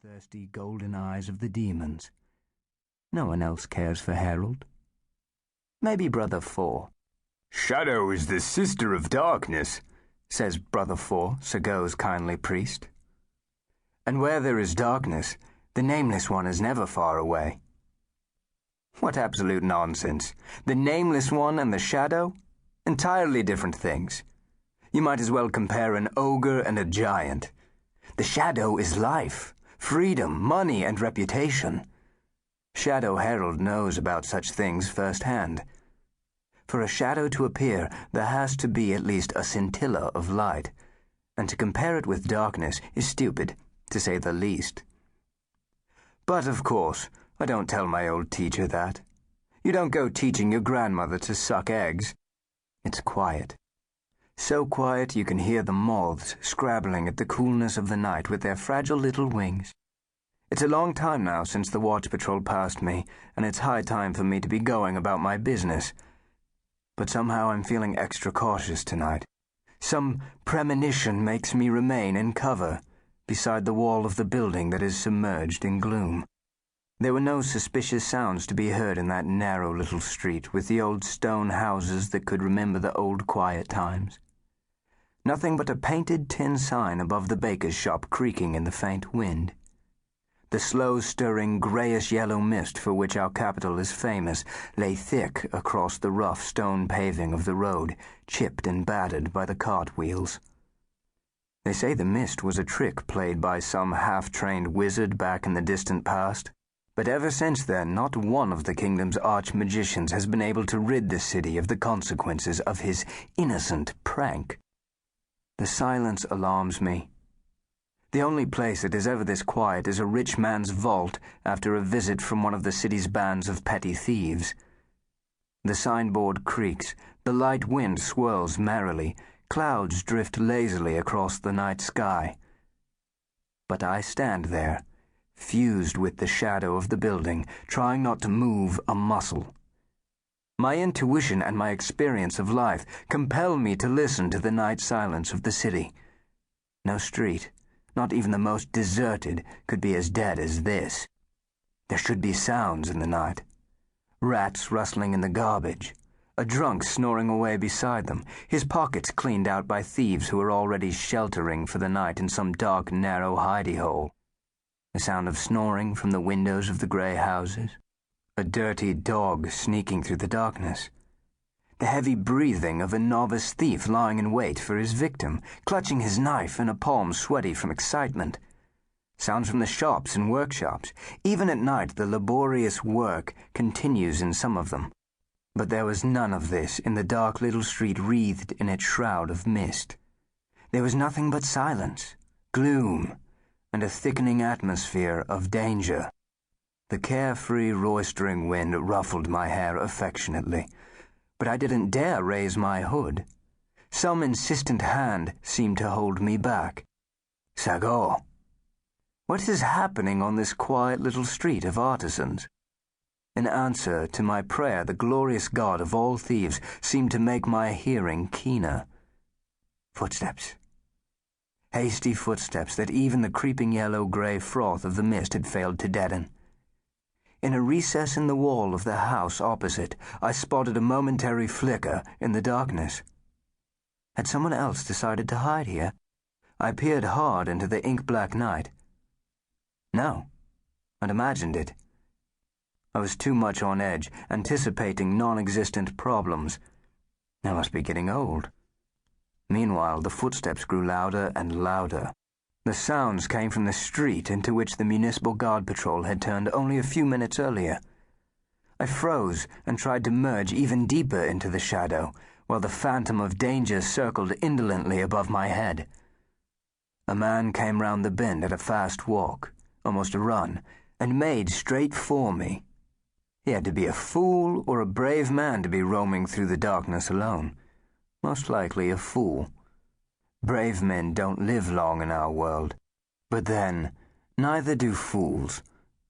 bloodthirsty golden eyes of the demons. No one else cares for Harold. Maybe Brother Four. Shadow is the sister of darkness, says Brother Four, Sago's kindly priest. And where there is darkness, the Nameless One is never far away. What absolute nonsense. The Nameless One and the Shadow? Entirely different things. You might as well compare an ogre and a giant. The Shadow is life, freedom, money, and reputation. Shadow Harold knows about such things firsthand. For a shadow to appear, there has to be at least a scintilla of light, and to compare it with darkness is stupid, to say the least. But, of course, I don't tell my old teacher that. You don't go teaching your grandmother to suck eggs. It's quiet. So quiet you can hear the moths scrabbling at the coolness of the night with their fragile little wings. It's a long time now since the watch patrol passed me, and it's high time for me to be going about my business. But somehow I'm feeling extra cautious tonight. Some premonition makes me remain in cover, beside the wall of the building that is submerged in gloom. There were no suspicious sounds to be heard in that narrow little street with the old stone houses that could remember the old quiet times. Nothing but a painted tin sign above the baker's shop creaking in the faint wind. The slow-stirring grayish-yellow mist for which our capital is famous lay thick across the rough stone paving of the road, chipped and battered by the cart wheels. They say the mist was a trick played by some half-trained wizard back in the distant past, but ever since then not one of the kingdom's arch-magicians has been able to rid the city of the consequences of his innocent prank. The silence alarms me. The only place that is ever this quiet is a rich man's vault after a visit from one of the city's bands of petty thieves. The signboard creaks, the light wind swirls merrily, clouds drift lazily across the night sky. But I stand there, fused with the shadow of the building, trying not to move a muscle. My intuition and my experience of life compel me to listen to the night silence of the city. No street, not even the most deserted, could be as dead as this. There should be sounds in the night. Rats rustling in the garbage. A drunk snoring away beside them, his pockets cleaned out by thieves who are already sheltering for the night in some dark, narrow hidey-hole. The sound of snoring from the windows of the grey houses. A dirty dog sneaking through the darkness. The heavy breathing of a novice thief lying in wait for his victim, clutching his knife in a palm sweaty from excitement. Sounds from the shops and workshops. Even at night the laborious work continues in some of them. But there was none of this in the dark little street wreathed in its shroud of mist. There was nothing but silence, gloom, and a thickening atmosphere of danger. The carefree, roistering wind ruffled my hair affectionately, but I didn't dare raise my hood. Some insistent hand seemed to hold me back. Sago, what is happening on this quiet little street of artisans? In answer to my prayer, the glorious God of all thieves seemed to make my hearing keener. Footsteps. Hasty footsteps that even the creeping yellow-gray froth of the mist had failed to deaden. In a recess in the wall of the house opposite, I spotted a momentary flicker in the darkness. Had someone else decided to hide here? I peered hard into the ink-black night. No, I'd imagined it. I was too much on edge, anticipating non-existent problems. I must be getting old. Meanwhile, the footsteps grew louder and louder. The sounds came from the street into which the municipal guard patrol had turned only a few minutes earlier. I froze and tried to merge even deeper into the shadow, while the phantom of danger circled indolently above my head. A man came round the bend at a fast walk, almost a run, and made straight for me. He had to be a fool or a brave man to be roaming through the darkness alone. Most likely a fool. Brave men don't live long in our world. But then, neither do fools,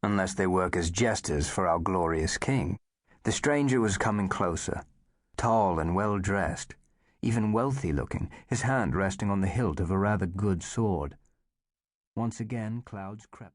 unless they work as jesters for our glorious king. The stranger was coming closer, tall and well-dressed, even wealthy-looking, his hand resting on the hilt of a rather good sword. Once again, clouds crept